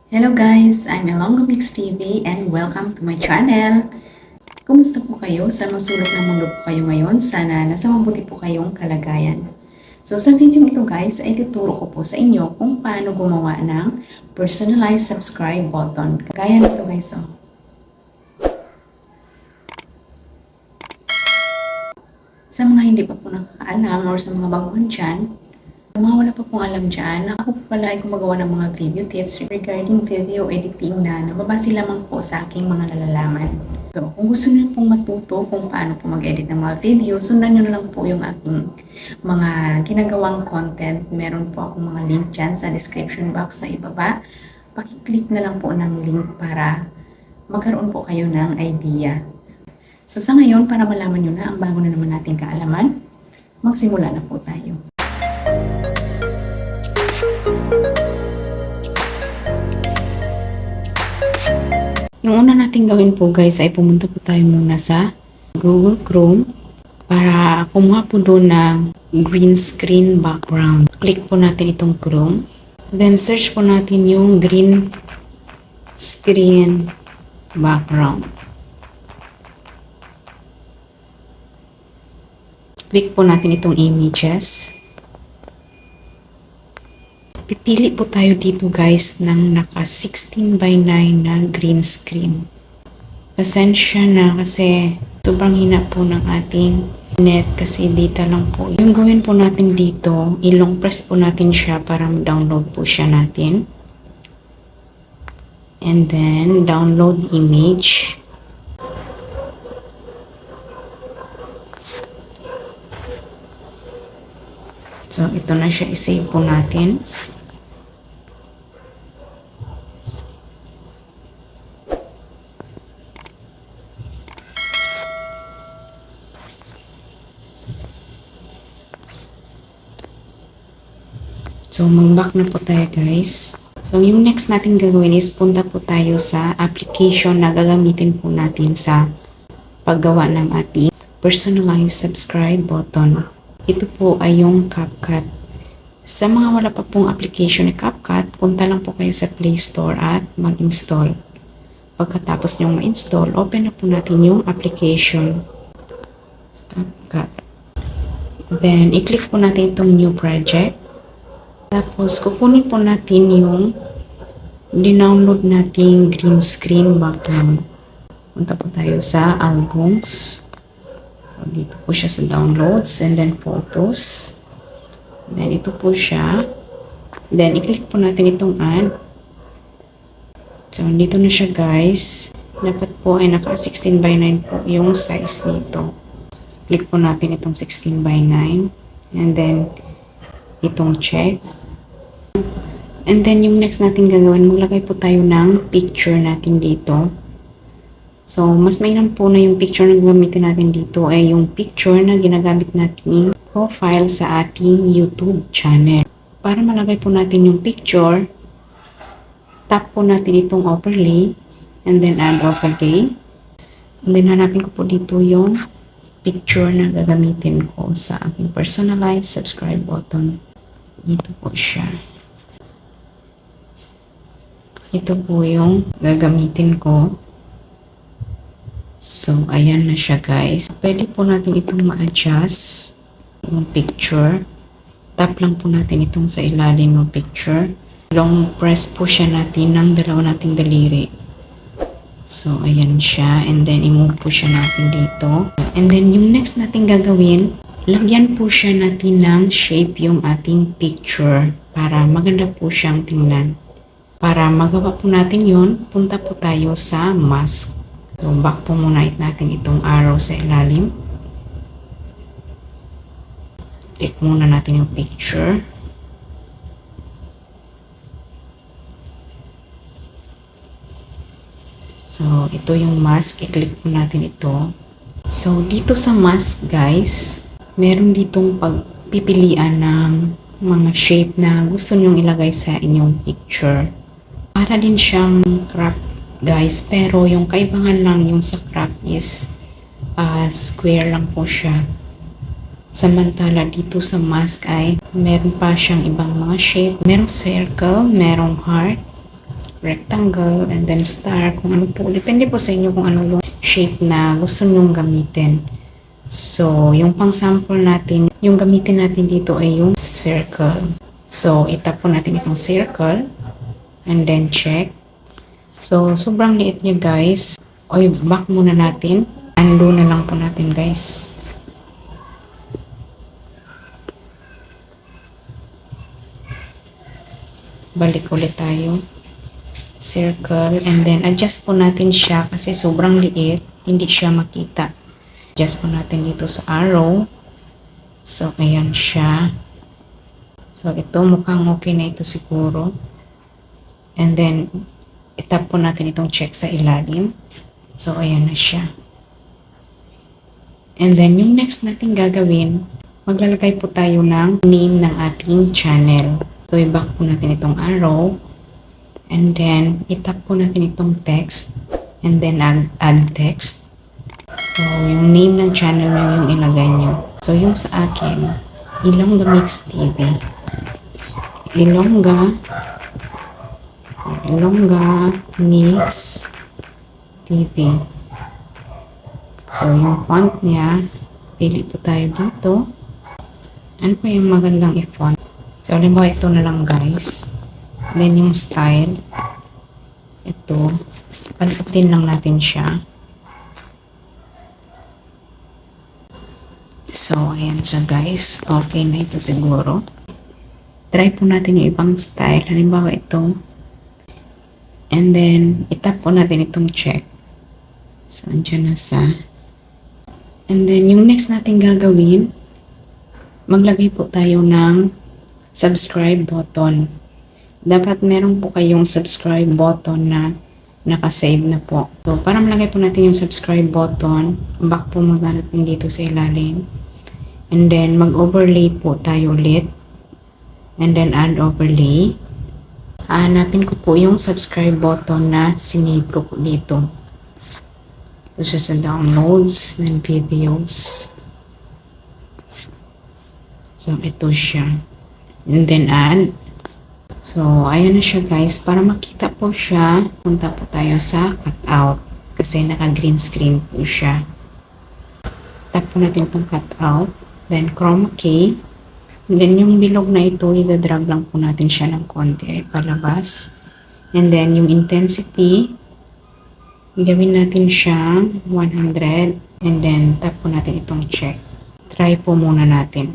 Hello guys, I'm Elongo Mix TV and welcome to my channel. Kumusta po kayo? Sa masulok ng mundo po kayo ngayon? Sana nasa mabuti po kayong kalagayan. So sa video ito guys, ay tuturo ko po sa inyo kung paano gumawa ng personalized subscribe button. Kagaya nito guys. Sa mga hindi pa po nakakaalam or sa mga baguhan dyan, kung mga wala pa pong alam dyan, ako po pala ay gumagawa ng mga video tips regarding video editing na nababase lamang po sa aking mga nalalaman. So, kung gusto niyo pong matuto kung paano po mag-edit ng mga video, sundan niyo na lang po yung aking mga ginagawang content. Meron po akong mga link dyan sa description box sa ibaba. Pakiclick na lang po ng link para magkaroon po kayo ng idea. So, sa ngayon, para malaman nyo na ang bago na naman nating kaalaman, magsimula na po tayo. Yung una natin gawin po guys ay pumunta po tayo muna sa Google Chrome para kumuha po doon ng green screen background. Click po natin itong Chrome. Then search po natin yung green screen background. Click po natin itong images. Pipili po tayo dito guys ng naka 16:9 na green screen. Pasensya na kasi sobrang hina po ng ating net kasi data lang po. Yung gawin po natin dito, ilong press po natin siya para download po siya natin. And then download image. So ito na siya, i-save po natin. So, mag-back na po tayo guys. So, yung next natin gagawin is punta po tayo sa application na gagamitin po natin sa paggawa ng ating personalized subscribe button. Ito po ay yung CapCut. Sa mga wala pa pong application ni CapCut, punta lang po kayo sa Play Store at mag-install. Pagkatapos nyong ma-install, open na po natin yung application CapCut. Then, i-click po natin itong new project. Tapos, kukunin po natin yung dinownload nating green screen background. Punta po tayo sa albums. So, dito po siya sa downloads and then photos. Then, ito po siya. Then, i-click po natin itong add. So, dito na siya guys. Dapat po ay naka 16:9 po yung size nito. So, click po natin itong 16:9. And then, itong check. And then, yung next natin gagawin, maglagay po tayo ng picture natin dito. So, mas mainam po na yung picture na gagamitin natin dito ay yung picture na ginagamit natin profile sa ating YouTube channel. Para malagay po natin yung picture, tap po natin itong overlay and then add overlay. And then, hanapin ko po dito yung picture na gagamitin ko sa aking personalized subscribe button. Dito po siya. Ito po yung gagamitin ko. So, ayan na siya guys. Pwede po natin itong ma-adjust yung picture. Tap lang po natin itong sa ilalim ng picture. Long press po siya natin ng dalawa nating daliri. So, ayan siya. And then, i-move po siya natin dito. And then, yung next natin gagawin, lagyan po siya natin ng shape yung ating picture para maganda po siyang tingnan. Para magawa po natin yun, punta po tayo sa mask. So, back po muna natin itong arrow sa ilalim. Click muna natin yung picture. So, ito yung mask. I-click po natin ito. So, dito sa mask, guys, meron ditong pagpipilian ng mga shape na gusto nyong ilagay sa inyong picture. Para din siyang crop, guys. Pero yung kaibahan lang yung sa crop is square lang po siya. Samantala dito sa mask ay meron pa siyang ibang mga shape. Merong circle, merong heart, rectangle, and then star, kung ano po. Depende po sa inyo kung ano yung shape na gusto nyong gamitin. So, yung pang sample natin, yung gamitin natin dito ay yung circle. So, itap po natin itong circle, and then check. So, sobrang liit niya guys. Oy, back muna natin. Undo na lang po natin guys. Balik ulit tayo. Circle, and then adjust po natin siya kasi sobrang liit, hindi siya makita. Adjust po natin dito sa arrow. So, ayan siya. So, ito mukhang okay na ito siguro. And then, itap po natin itong check sa ilalim. So, ayan na siya. And then, yung next natin gagawin, maglalagay po tayo ng name ng ating channel. So, i-back po natin itong arrow. And then, itap po natin itong text. And then, add text. So, yung name ng channel nyo yung ilagay nyo. So, yung sa akin, Ilongga Mix TV. Ilongga Mix TV. So, yung font niya, pili po tayo dito. Ano pa yung magandang i-font? So, halimbawa ito na lang guys. Then, yung style, ito, palitin lang natin siya. So, ayan siya guys. Okay na ito siguro. Try po natin yung ibang style. Halimbawa ito. And then, itap po natin itong check. So, andyan na sa. And then, yung next natin gagawin, maglagay po tayo ng subscribe button. Dapat meron po kayong subscribe button na nakasave na po. So, para malagay po natin yung subscribe button, back po muna natin dito sa ilalim. And then, mag-overlay po tayo ulit. And then, add overlay. Hanapin ko po yung subscribe button na sinave ko po dito. Ito siya sa downloads and videos. So, ito siya. And then, add. So, ayan na siya guys. Para makita po siya, punta po tayo sa cutout. Kasi naka-green screen po siya. Tap po natin itong cutout. Then, chroma key. And then, yung bilog na ito, i-drag lang po natin siya ng konti ay palabas. And then, yung intensity, gawin natin siya 100. And then, tap po natin itong check. Try po muna natin.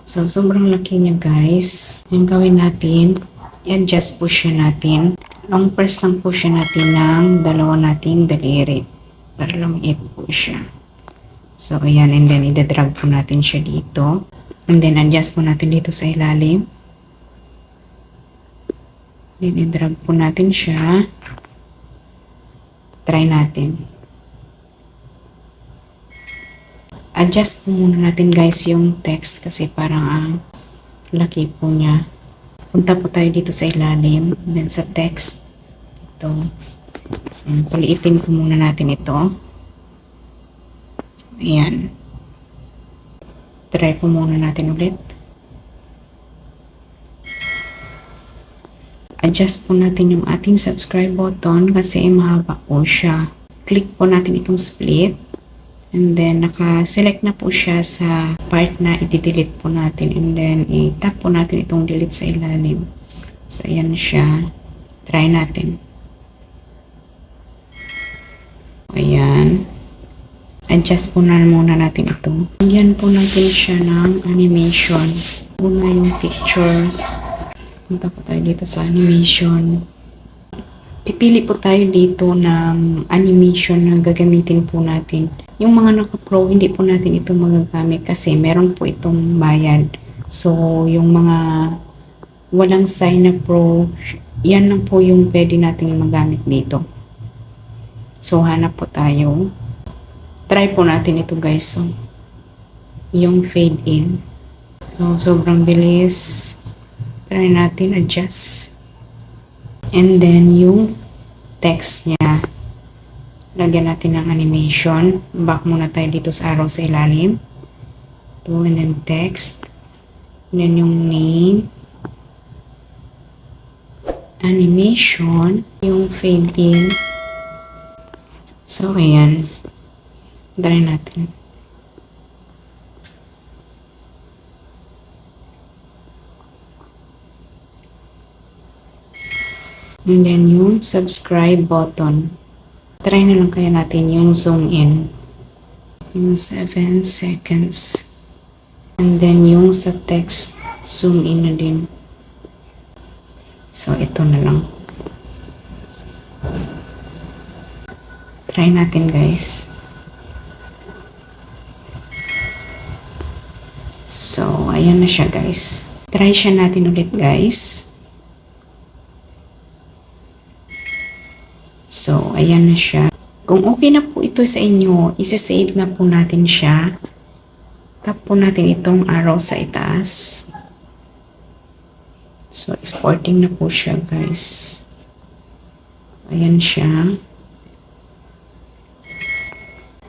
So, sobrang laki niya guys. Yung gawin natin, i-adjust po siya natin. Long press lang po siya natin ng dalawa nating daliri. Para lumiit po siya. So, ayan. And then, i-drag po natin siya dito. And then, adjust po natin dito sa ilalim. Then, i-drag po natin siya. Try natin. Adjust po muna natin guys yung text kasi parang ang laki po niya. Punta po tayo dito sa ilalim. Then, sa text. Ito. And paliitin po muna natin ito. So, ayan. Try po muna natin ulit. Adjust po natin yung ating subscribe button kasi mahaba po siya. Click po natin itong split. And then, naka-select na po siya sa part na i-delete po natin. And then, i-tap po natin itong delete sa ilalim. So, ayan siya. Try natin. Ayan. Adjust po na muna natin ito. Lagyan po natin siya ng animation. Una yung picture. Punta po tayo dito sa animation. Pipili po tayo dito ng animation na gagamitin po natin. Yung mga naka-pro, hindi po natin ito magagamit kasi meron po itong bayad. So, yung mga walang sign na pro, yan lang po yung pwede nating magamit dito. So, hanap po tayo. Try po natin ito guys. So, yung fade in. So, sobrang bilis. Try natin adjust. And then, yung text niya. Lagyan natin ng animation. Back muna tayo dito sa arrow sa ilalim. Ito, and then text. And then yung name. animation, yung fade in. So, ayan. Try natin. And then yung subscribe button. Try na lang kaya natin yung zoom in. Yung 7 seconds. And then yung sa text, zoom in na din. So, ito na lang. Try natin guys. So, ayan na siya guys. Try siya natin ulit guys. So, ayan na siya. Kung okay na po ito sa inyo, isi-save na po natin siya. Tap po natin itong arrow sa itaas. So, exporting na po siya guys. Ayan siya.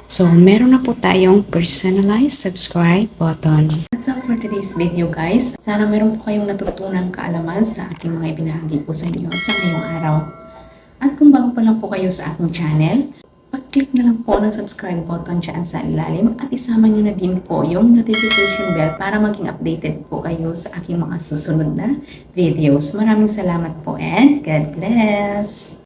So, meron na po tayong personalized subscribe button. That's all for today's video guys. Sana meron po kayong natutunan kaalaman sa aking mga ibinahagi po sa inyo sa ngayong araw. At kung bago pa lang po kayo sa aking channel, pag-click na lang po ng subscribe button dyan sa ilalim at isama nyo na din po yung notification bell para maging updated po kayo sa aking mga susunod na videos. Maraming salamat po and God bless!